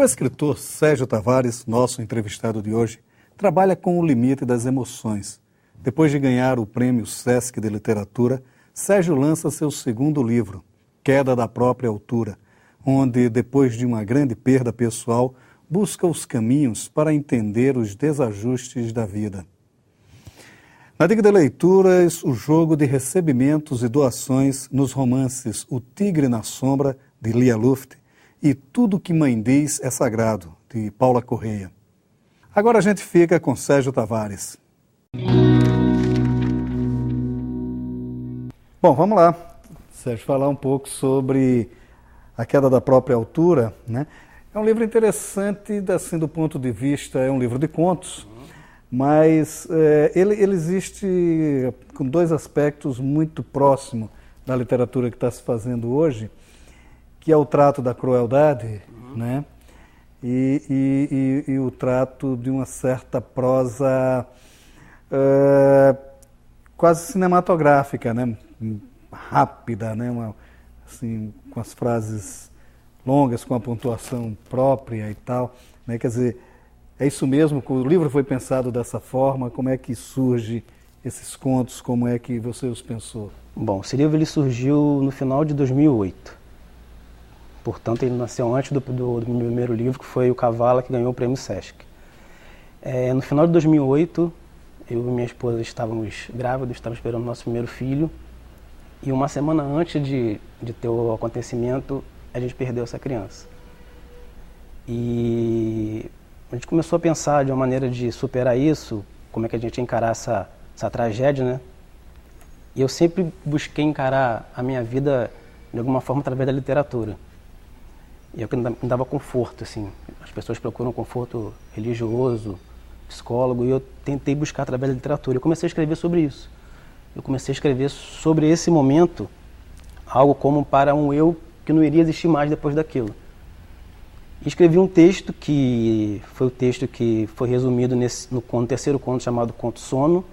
O escritor Sérgio Tavares, nosso entrevistado de hoje, trabalha com o limite das emoções. Depois de ganhar o Prêmio Sesc de Literatura, Sérgio lança seu segundo livro, Queda da Própria Altura, onde, depois de uma grande perda pessoal, busca os caminhos para entender os desajustes da vida. Na Dica de Leituras, o jogo de recebimentos e doações nos romances O Tigre na Sombra, de Lia Luft, e Tudo que Mãe Diz é Sagrado, de Paula Correia. Agora a gente fica com Sérgio Tavares. Bom, vamos lá, Sérgio, falar um pouco sobre A Queda da Própria Altura, né? É um livro interessante, assim, do ponto de vista, é um livro de contos, mas ele existe com dois aspectos muito próximos da literatura que está se fazendo hoje, que é o trato da crueldade, né? E o trato de uma certa prosa quase cinematográfica, né? Rápida, né? Assim, com as frases longas, com a pontuação própria e tal, né? Quer dizer, é isso mesmo? O livro foi pensado dessa forma? Como é que surge esses contos? Como é que você os pensou? Bom, esse livro ele surgiu no final de 2008. Portanto, ele nasceu antes do meu primeiro livro, que foi O Cavala, que ganhou o Prêmio Sesc. No final de 2008, eu e minha esposa estávamos grávidos, estávamos esperando o nosso primeiro filho. E uma semana antes de ter o acontecimento, a gente perdeu essa criança. E a gente começou a pensar de uma maneira de superar isso, como é que a gente ia encarar essa tragédia, né? E eu sempre busquei encarar a minha vida de alguma forma através da literatura. E é o que me dava conforto, assim. As pessoas procuram conforto religioso, psicólogo, e eu tentei buscar através da literatura. Eu comecei a escrever sobre isso. Eu comecei a escrever sobre esse momento, algo como para um eu que não iria existir mais depois daquilo. E escrevi um texto que foi o texto que foi resumido no terceiro conto, chamado Conto Sono,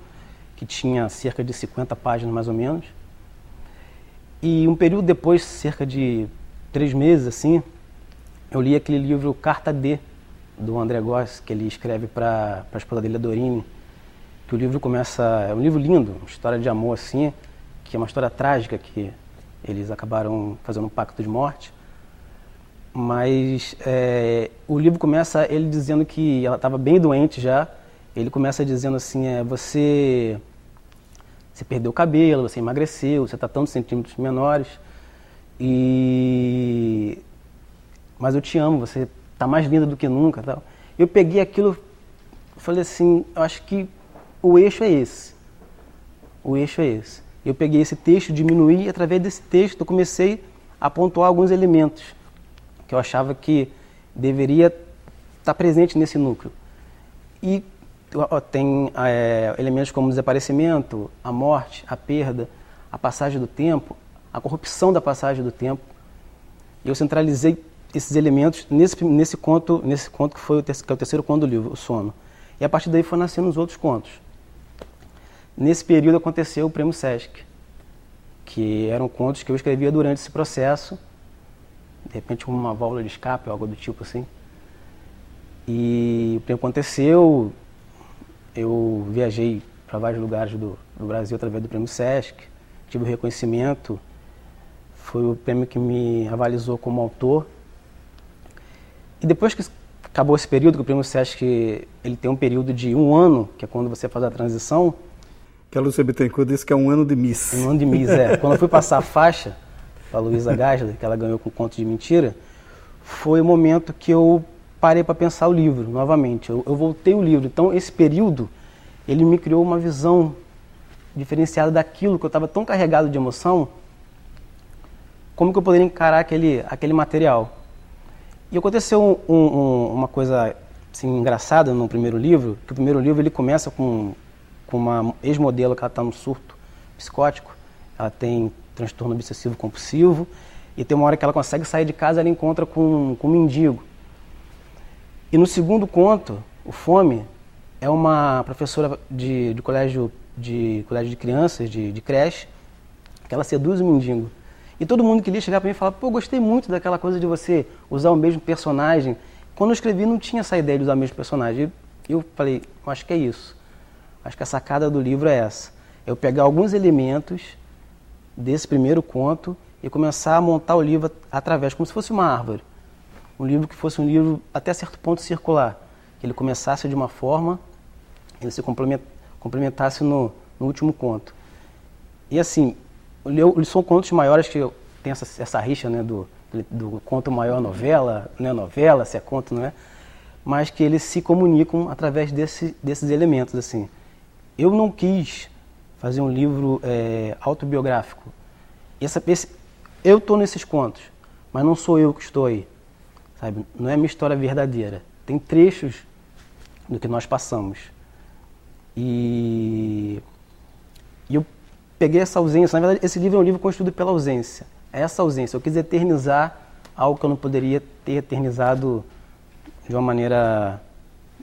que tinha cerca de 50 páginas mais ou menos. E um período depois, cerca de 3 meses, assim, eu li aquele livro Carta D, do André Gorz, que ele escreve para a esposa dele, a Dorine, que o livro começa, é um livro lindo, uma história de amor assim, que é uma história trágica, que eles acabaram fazendo um pacto de morte, mas o livro começa ele dizendo que ela estava bem doente já, ele começa dizendo assim, você perdeu o cabelo, você emagreceu, você está tantos centímetros menores, mas eu te amo, você está mais linda do que nunca. Tal. Eu peguei aquilo, falei assim, eu acho que o eixo é esse. O eixo é esse. Eu peguei esse texto, diminuí, e através desse texto eu comecei a pontuar alguns elementos que eu achava que deveria estar presente nesse núcleo. E tem elementos como o desaparecimento, a morte, a perda, a passagem do tempo, a corrupção da passagem do tempo. E eu centralizei esses elementos nesse conto que foi que é o terceiro conto do livro, O Sono. E a partir daí foi nascendo os outros contos. Nesse período aconteceu o Prêmio Sesc, que eram contos que eu escrevia durante esse processo, de repente como uma válvula de escape, algo do tipo assim. E o prêmio aconteceu, eu viajei para vários lugares do Brasil através do Prêmio Sesc, tive o reconhecimento, foi o prêmio que me avalizou como autor. E depois que acabou esse período, que o Prêmio Sesc ele tem um período de 1 ano, que é quando você faz a transição. Que a Lúcia Bittencourt disse que é um ano de Miss. Um ano de Miss, Quando eu fui passar a faixa para a Luísa Gasler, que ela ganhou com Conto de Mentira, foi o momento que eu parei para pensar o livro novamente. Eu voltei o livro. Então, esse período, ele me criou uma visão diferenciada daquilo que eu estava tão carregado de emoção, como que eu poderia encarar aquele material. E aconteceu uma coisa assim, engraçada no primeiro livro, que o primeiro livro ele começa com uma ex-modelo que ela está no surto psicótico, ela tem transtorno obsessivo compulsivo, e tem uma hora que ela consegue sair de casa e ela encontra com um mendigo. E no segundo conto, O Fome, é uma professora de colégio de crianças, de creche, que ela seduz o mendigo. E todo mundo que lia chegar para mim e falar, pô, gostei muito daquela coisa de você usar o mesmo personagem, quando eu escrevi não tinha essa ideia de usar o mesmo personagem. Eu falei, acho que é isso. Acho que a sacada do livro é essa. Eu pegar alguns elementos desse primeiro conto e começar a montar o livro através, como se fosse uma árvore. Um livro que fosse um livro até certo ponto circular. Que ele começasse de uma forma, ele se complementasse no último conto. E assim, são contos maiores que tem essa rixa, né, do conto maior novela, não é novela, se é conto, não é? Mas que eles se comunicam através desses elementos, assim. Eu não quis fazer um livro autobiográfico. Eu estou nesses contos, mas não sou eu que estou aí, sabe? Não é minha história verdadeira. Tem trechos do que nós passamos. E eu peguei essa ausência. Na verdade, esse livro é um livro construído pela ausência. É essa ausência. Eu quis eternizar algo que eu não poderia ter eternizado de uma maneira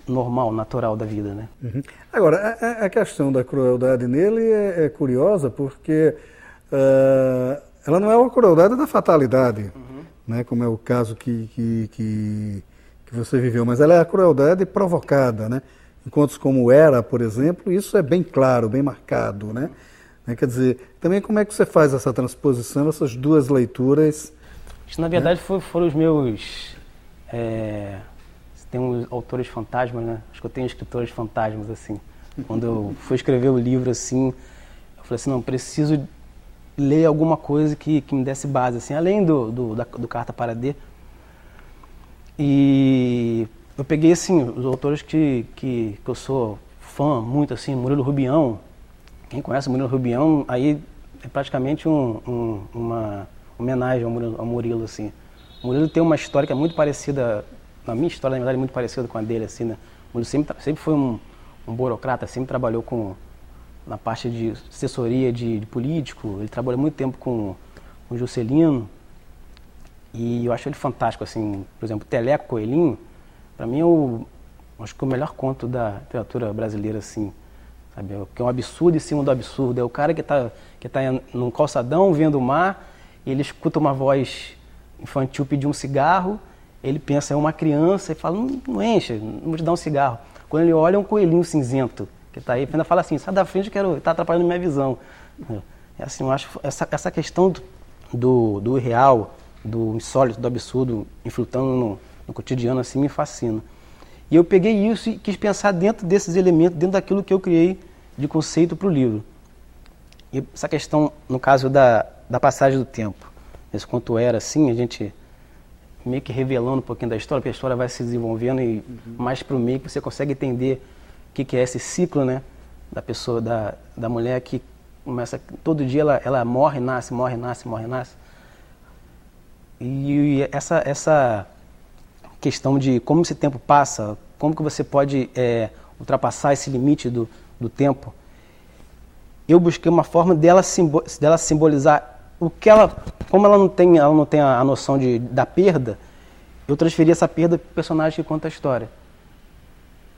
normal, natural da vida, né? Uhum. Agora, a questão da crueldade nele é curiosa porque ela não é uma crueldade da fatalidade, né? Como é o caso que você viveu, mas ela é a crueldade provocada, né? Em contos como Era, por exemplo, isso é bem claro, bem marcado, né? Quer dizer, também como é que você faz essa transposição, essas duas leituras? Isso, na verdade, foram os meus... Tem uns autores fantasmas, né? Acho que eu tenho escritores fantasmas, assim. Quando eu fui escrever o livro, assim, eu falei assim, não, preciso ler alguma coisa que me desse base, assim, além do Carta para D. E eu peguei, assim, os autores que eu sou fã muito, assim, Murilo Rubião. Quem conhece o Murilo Rubião, aí é praticamente uma homenagem ao Murilo, assim. O Murilo tem uma história que é muito parecida, na minha história, na verdade, muito parecida com a dele, assim, né? O Murilo sempre foi um burocrata, sempre trabalhou na parte de assessoria de político. Ele trabalhou muito tempo com o Juscelino. E eu acho ele fantástico, assim. Por exemplo, Teleco Coelhinho, para mim, acho que é o melhor conto da literatura brasileira, assim. Sabe? Que é um absurdo em cima do absurdo. É o cara que tá num calçadão, vendo o mar, e ele escuta uma voz infantil pedir um cigarro, ele pensa, é uma criança, e fala, não enche, não vou te dar um cigarro. Quando ele olha, é um coelhinho cinzento, que está aí, ainda fala assim, sai da frente, está atrapalhando minha visão. É assim, eu acho essa questão do irreal, do insólito, do absurdo, infiltrando no cotidiano, assim, me fascina. E eu peguei isso e quis pensar dentro desses elementos, dentro daquilo que eu criei de conceito para o livro. E essa questão, no caso da passagem do tempo, esse conto Era, assim, a gente meio que revelando um pouquinho da história, porque a história vai se desenvolvendo e mais para o meio que você consegue entender o que é esse ciclo, né, da pessoa, da mulher que começa, todo dia ela morre, nasce, morre, nasce, morre, nasce. E essa questão de como esse tempo passa, como que você pode ultrapassar esse limite do tempo, eu busquei uma forma dela simbolizar o que como ela não tem a noção da perda, eu transferi essa perda para o personagem que conta a história.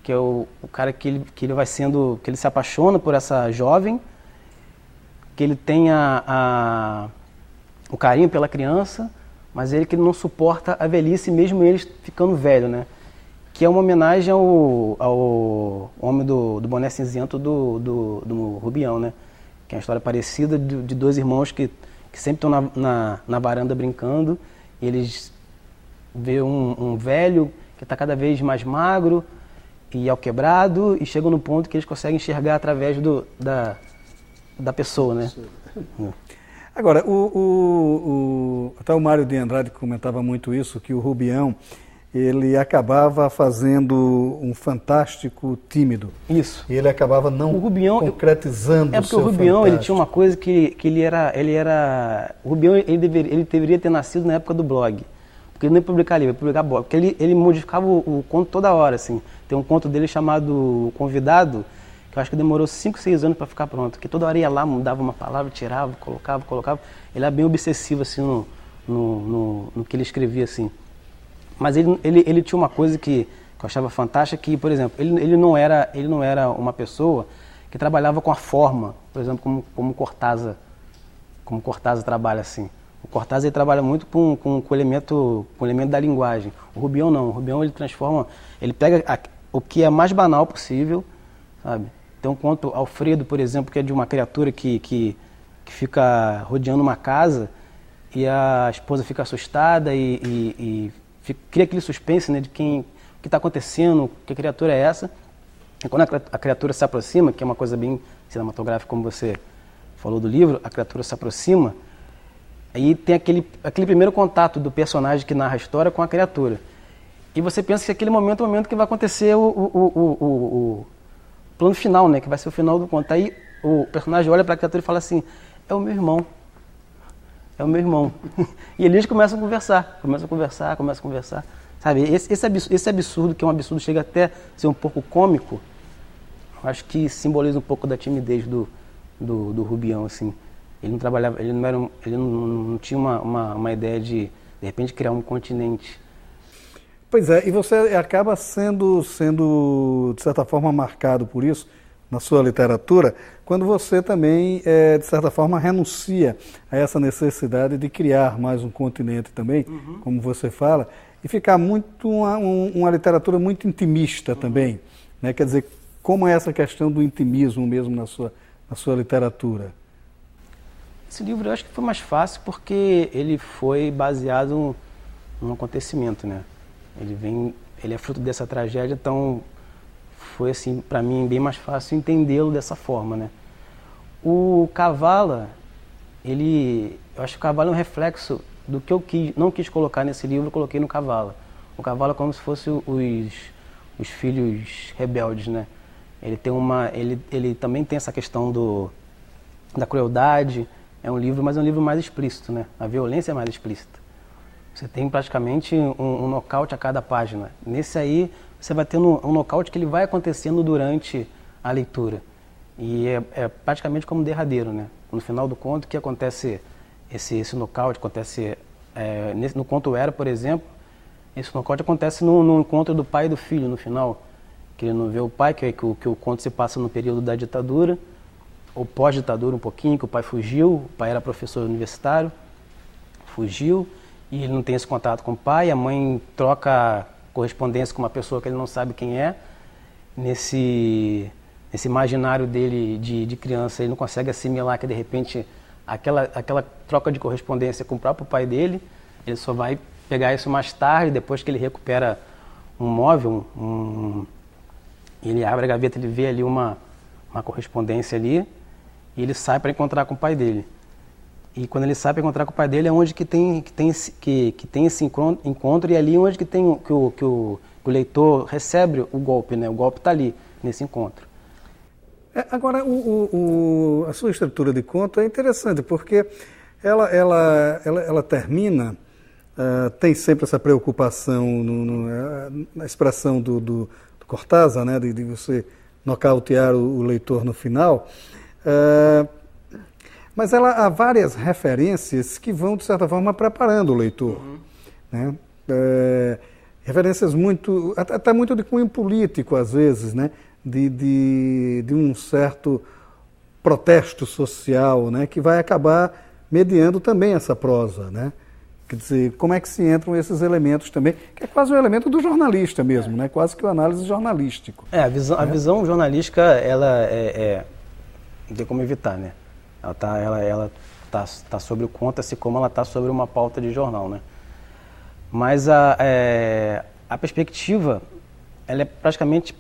Que é o cara que ele vai sendo, que ele se apaixona por essa jovem, que ele tem o carinho pela criança, mas ele que não suporta a velhice, mesmo ele ficando velho, né? Que é uma homenagem ao Homem do Boné Cinzento do Rubião, né? Que é uma história parecida de dois irmãos que sempre estão na varanda brincando, e eles vê um velho que está cada vez mais magro e alquebrado, e chegam no ponto que eles conseguem enxergar através da pessoa, né? Agora, até o Mário de Andrade comentava muito isso, que o Rubião, ele acabava fazendo um fantástico tímido. Isso. E ele acabava não concretizando o seu fantástico. Porque o Rubião, ele tinha uma coisa que ele era... O Rubião, ele deveria ter nascido na época do blog. Porque ele não ia publicar livro, ia publicar blog. Porque ele modificava o conto toda hora, assim. Tem um conto dele chamado Convidado, que eu acho que demorou 5, 6 anos para ficar pronto. Que toda hora ia lá, mudava uma palavra, tirava, colocava. Ele era bem obsessivo, assim, no que ele escrevia, assim. Mas ele tinha uma coisa que eu achava fantástica, que, por exemplo, ele não era uma pessoa que trabalhava com a forma, por exemplo, como Cortázar trabalha, assim. O Cortázar ele trabalha muito com o elemento da linguagem. O Rubião não. O Rubião ele transforma, ele pega o que é mais banal possível, sabe? Tem um conto, Alfredo, por exemplo, que é de uma criatura que fica rodeando uma casa e a esposa fica assustada e cria aquele suspense, né, de o que está acontecendo, que criatura é essa. E quando a criatura se aproxima, que é uma coisa bem cinematográfica, como você falou do livro, a criatura se aproxima, aí tem aquele primeiro contato do personagem que narra a história com a criatura. E você pensa que aquele momento é o momento que vai acontecer o plano final, né? Que vai ser o final do conto. Aí o personagem olha para a criatura e fala assim, é o meu irmão. É o meu irmão. E eles começam a conversar. Sabe, esse absurdo, que é um absurdo, chega até a ser um pouco cômico, eu acho que simboliza um pouco da timidez do Rubião, assim. Ele não trabalhava, ele não tinha uma ideia de repente, criar um continente. Pois é, e você acaba sendo, de certa forma, marcado por isso na sua literatura, quando você também, de certa forma, renuncia a essa necessidade de criar mais um continente também, como você fala, e ficar muito uma literatura muito intimista também, né? Quer dizer, como é essa questão do intimismo mesmo na sua literatura? Esse livro eu acho que foi mais fácil porque ele foi baseado num acontecimento, né? Ele é fruto dessa tragédia, então foi assim, para mim, bem mais fácil entendê-lo dessa forma, né? O Kavala, eu acho que o Kavala é um reflexo do que eu não quis colocar nesse livro, eu coloquei no Kavala. O Kavala é como se fosse os filhos rebeldes, né? Ele também tem essa questão da crueldade, é um livro, mas é um livro mais explícito, né? A violência é mais explícita. Você tem praticamente um nocaute a cada página. Nesse aí, você vai tendo um nocaute que ele vai acontecendo durante a leitura. E é praticamente como um derradeiro, né? No final do conto, que acontece esse nocaute, acontece... no conto Era, por exemplo, esse nocaute acontece no encontro do pai e do filho, no final. Que ele não vê o pai, que o conto se passa no período da ditadura, ou pós-ditadura um pouquinho, que o pai fugiu, o pai era professor universitário, fugiu, e ele não tem esse contato com o pai, a mãe troca correspondência com uma pessoa que ele não sabe quem é. Nesse imaginário dele de criança, ele não consegue assimilar que de repente aquela troca de correspondência com o próprio pai dele, ele só vai pegar isso mais tarde, depois que ele recupera um móvel, ele abre a gaveta, ele vê ali uma correspondência ali, e ele sai para encontrar com o pai dele. E quando ele sai para encontrar com o pai dele é onde que tem esse encontro, e ali onde que o leitor recebe o golpe, né? O golpe está ali, nesse encontro. Agora, a sua estrutura de conto é interessante, porque ela termina, tem sempre essa preocupação na expressão do Cortázar, né? De você nocautear o leitor no final, mas há várias referências que vão, de certa forma, preparando o leitor. Né? Referências até muito de cunho político, às vezes, né? De um certo protesto social, né? Que vai acabar mediando também essa prosa. Né? Quer dizer, como é que se entram esses elementos também, que é quase o elemento do jornalista mesmo, né? Quase que o análise jornalístico. A visão jornalística, ela não tem como evitar, né? Ela tá sobre o conto, assim como ela está sobre uma pauta de jornal, né? Mas a perspectiva, ela é praticamente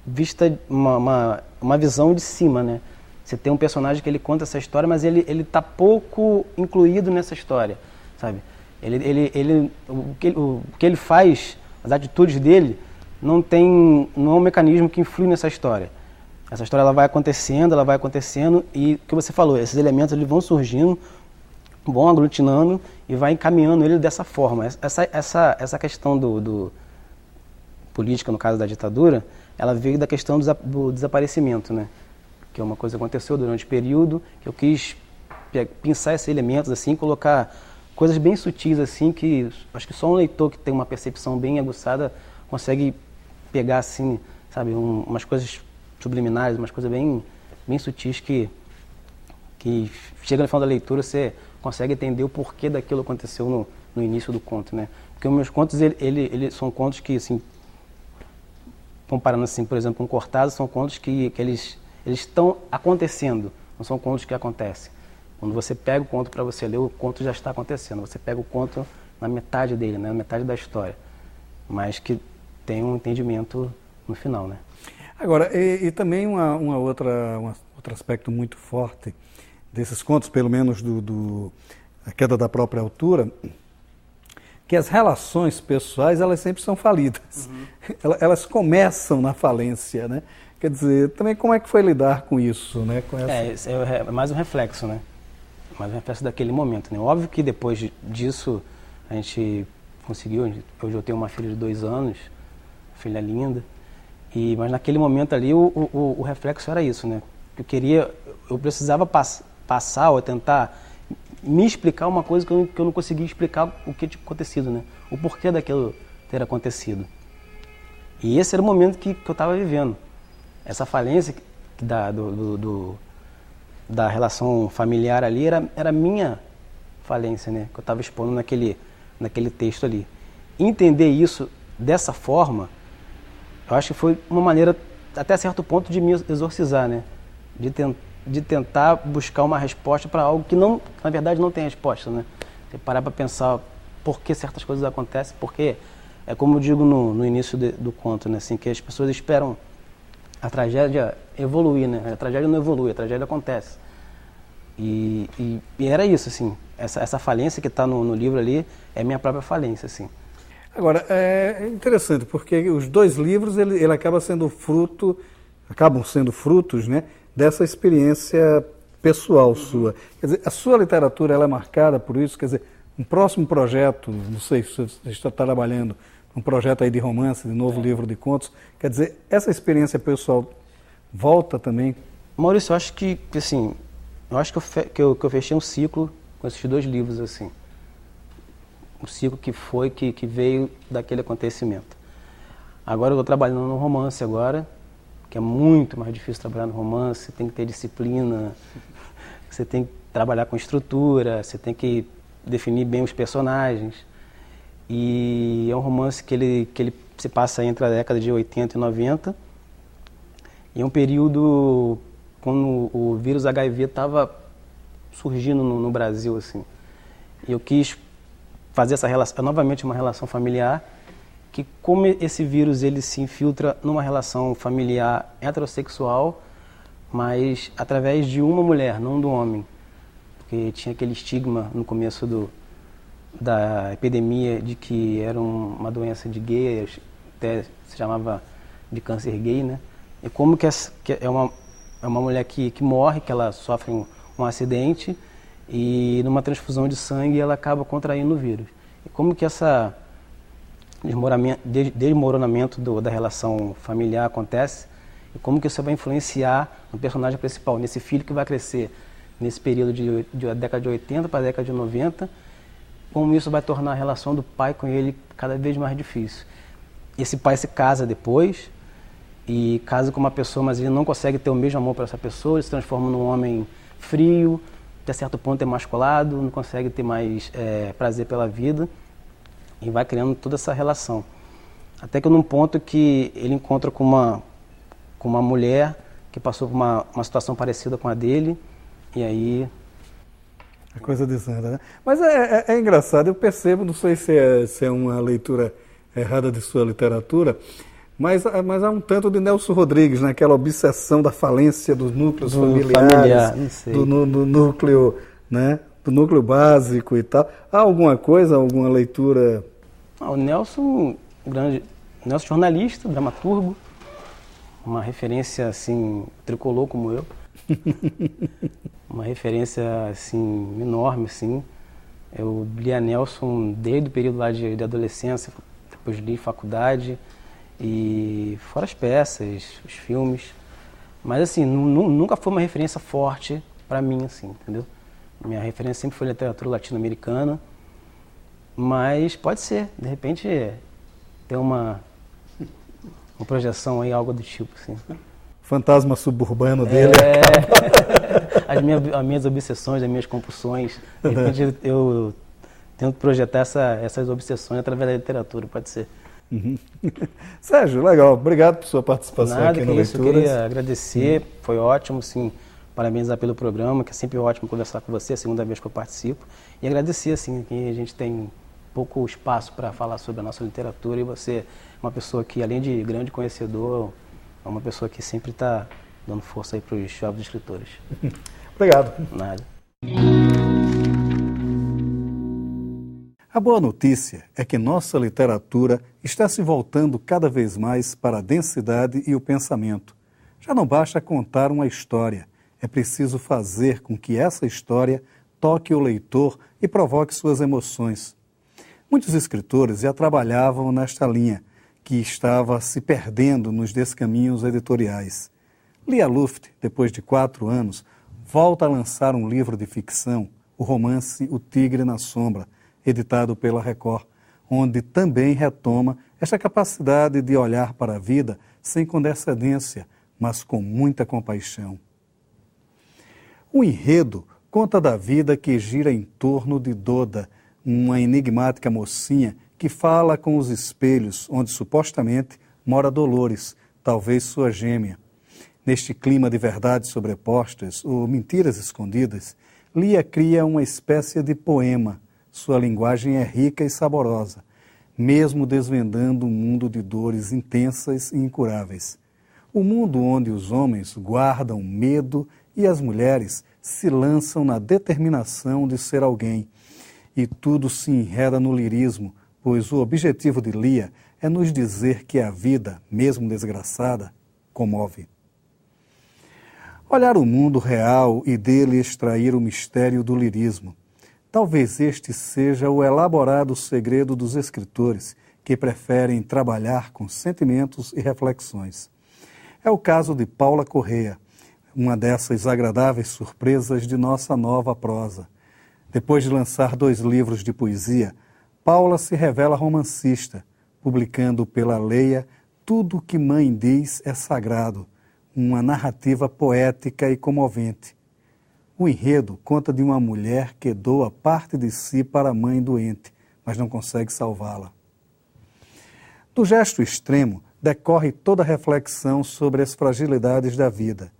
vista uma visão de cima, né? Você tem um personagem que ele conta essa história, mas ele está pouco incluído nessa história, sabe? O que ele faz, as atitudes dele, não é um mecanismo que influi nessa história. Essa história ela vai acontecendo e o que você falou, esses elementos eles vão surgindo, vão aglutinando e vai encaminhando ele dessa forma. Essa questão do política, no caso da ditadura, ela veio da questão do desaparecimento, né? Que é uma coisa que aconteceu durante o período, que eu quis pensar esses elementos assim, colocar coisas bem sutis assim, que acho que só um leitor que tem uma percepção bem aguçada consegue pegar assim, sabe, umas coisas subliminares, umas coisas bem sutis que chega no final da leitura, você consegue entender o porquê daquilo aconteceu no início do conto, né? Porque os meus contos, ele são contos que, assim, comparando assim, por exemplo, com Cortázar, são contos que eles estão acontecendo, não são contos que acontecem. Quando você pega o conto para você ler, o conto já está acontecendo. Você pega o conto na metade dele, né? Na metade da história, mas que tem um entendimento no final, né? Agora, e também um outro aspecto muito forte desses contos, pelo menos A Queda da Própria Altura, que as relações pessoais, elas sempre são falidas. Elas começam na falência, né? Quer dizer, também como é que foi lidar com isso, né? Com essa... É mais um reflexo, né? Mais um reflexo daquele momento, né? Óbvio que depois disso a gente conseguiu, hoje eu tenho uma filha de 2 anos, filha linda, mas naquele momento ali o reflexo era isso, né? Eu precisava passar ou tentar me explicar uma coisa que eu não conseguia explicar o que tinha acontecido, né? O porquê daquilo ter acontecido. E esse era o momento que eu estava vivendo. Essa falência da relação familiar ali era minha falência, né? Que eu estava expondo naquele texto ali. Entender isso dessa forma, eu acho que foi uma maneira, até certo ponto, de me exorcizar, né? De tentar buscar uma resposta para algo que na verdade não tem resposta, né? Você parar para pensar por que certas coisas acontecem, porque é como eu digo no início do conto, né? Assim, que as pessoas esperam a tragédia evoluir, né? A tragédia não evolui, a tragédia acontece. E era isso, assim, essa falência que está no livro ali é minha própria falência, assim. Agora, é interessante, porque os 2 livros, ele acabam sendo frutos, né, dessa experiência pessoal sua. Quer dizer, a sua literatura, ela é marcada por isso, quer dizer, um próximo projeto, não sei se você está trabalhando, um projeto aí de romance, de novo livro de contos, quer dizer, essa experiência pessoal volta também? Maurício, eu acho que assim, que eu fechei um ciclo com esses 2 livros, assim. Um ciclo que veio daquele acontecimento. Agora eu estou trabalhando no romance agora, que é muito mais difícil trabalhar no romance, você tem que ter disciplina, você tem que trabalhar com estrutura, você tem que definir bem os personagens. E é um romance que ele se passa entre a década de 80 e 90, e é um período quando o vírus HIV estava surgindo no Brasil, assim. E eu quis fazer essa relação, novamente uma relação familiar, que como esse vírus ele se infiltra numa relação familiar heterossexual, mas através de uma mulher, não do homem. Porque tinha aquele estigma no começo da epidemia de que era uma doença de gay, até se chamava de câncer gay, né? E como que é uma mulher que morre, que ela sofre um acidente e numa transfusão de sangue ela acaba contraindo o vírus. E como que essa desmoronamento da relação familiar acontece e como que isso vai influenciar no personagem principal, nesse filho que vai crescer nesse período da década de 80 para a década de 90, como isso vai tornar a relação do pai com ele cada vez mais difícil. Esse pai se casa depois e casa com uma pessoa, mas ele não consegue ter o mesmo amor para essa pessoa, ele se transforma num homem frio, até certo ponto emasculado, não consegue ter mais prazer pela vida e vai criando toda essa relação. Até que num ponto que ele encontra com uma mulher que passou por uma situação parecida com a dele, e aí... A coisa desanda, né? Mas é engraçado, eu percebo, não sei se é uma leitura errada de sua literatura, mas há um tanto de Nelson Rodrigues, naquela obsessão da falência dos núcleos familiares, do núcleo, né? Do núcleo básico e tal. Há alguma coisa, alguma leitura? O Nelson, Nelson jornalista, dramaturgo, uma referência assim, tricolor como eu, uma referência assim enorme, assim. Eu li a Nelson desde o período lá de adolescência, depois li faculdade. E fora as peças, os filmes, mas assim, nunca foi uma referência forte para mim, assim, entendeu? Minha referência sempre foi literatura latino-americana, mas pode ser, de repente, ter uma projeção aí, algo do tipo, assim. fantasma suburbano dele. As minhas obsessões, as minhas compulsões. De repente eu tento projetar essas obsessões através da literatura, pode ser. Uhum. Sérgio, legal. Obrigado por sua participação aqui no Leituras. Eu queria agradecer, foi ótimo, sim. Parabenizar pelo programa, que é sempre ótimo conversar com você, é a segunda vez que eu participo. E agradecer, assim, que a gente tem pouco espaço para falar sobre a nossa literatura e você é uma pessoa que, além de grande conhecedor, é uma pessoa que sempre está dando força aí para os jovens escritores. Obrigado. Nada. A boa notícia é que nossa literatura está se voltando cada vez mais para a densidade e o pensamento. Já não basta contar uma história, é preciso fazer com que essa história toque o leitor e provoque suas emoções. Muitos escritores já trabalhavam nesta linha, que estava se perdendo nos descaminhos editoriais. Lia Luft, depois de 4 anos, volta a lançar um livro de ficção, o romance O Tigre na Sombra, editado pela Record, onde também retoma esta capacidade de olhar para a vida sem condescendência, mas com muita compaixão. O enredo conta da vida que gira em torno de Doda, uma enigmática mocinha que fala com os espelhos, onde supostamente mora Dolores, talvez sua gêmea. Neste clima de verdades sobrepostas ou mentiras escondidas, Lia cria uma espécie de poema. Sua linguagem é rica e saborosa, mesmo desvendando um mundo de dores intensas e incuráveis. O mundo onde os homens guardam medo e as mulheres se lançam na determinação de ser alguém. E tudo se enreda no lirismo, pois o objetivo de Lia é nos dizer que a vida, mesmo desgraçada, comove. Olhar o mundo real e dele extrair o mistério do lirismo. Talvez este seja o elaborado segredo dos escritores que preferem trabalhar com sentimentos e reflexões. É o caso de Paula Corrêa, uma dessas agradáveis surpresas de nossa nova prosa. Depois de lançar 2 livros de poesia, Paula se revela romancista, publicando pela Leia Tudo o que Mãe Diz é Sagrado, uma narrativa poética e comovente. O enredo conta de uma mulher que doa parte de si para a mãe doente, mas não consegue salvá-la. Do gesto extremo decorre toda a reflexão sobre as fragilidades da vida.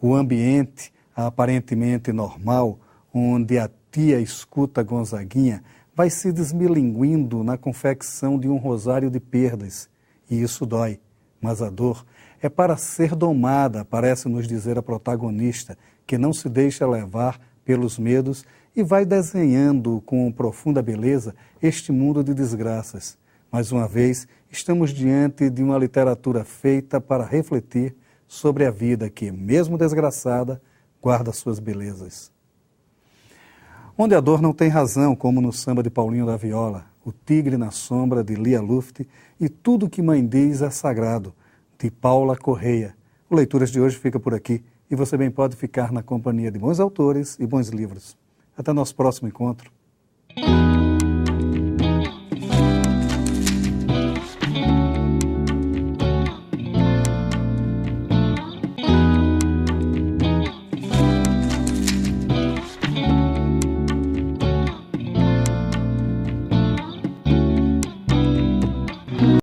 O ambiente, aparentemente normal, onde a tia escuta Gonzaguinha, vai se desmilinguindo na confecção de um rosário de perdas. E isso dói, mas a dor é para ser domada, parece nos dizer a protagonista, que não se deixa levar pelos medos e vai desenhando com profunda beleza este mundo de desgraças. Mais uma vez, estamos diante de uma literatura feita para refletir sobre a vida que, mesmo desgraçada, guarda suas belezas. Onde a dor não tem razão, como no samba de Paulinho da Viola, O Tigre na Sombra, de Lia Luft, e Tudo que Mãe Diz é Sagrado, de Paula Corrêa. O Leituras de hoje fica por aqui e você bem pode ficar na companhia de bons autores e bons livros. Até nosso próximo encontro.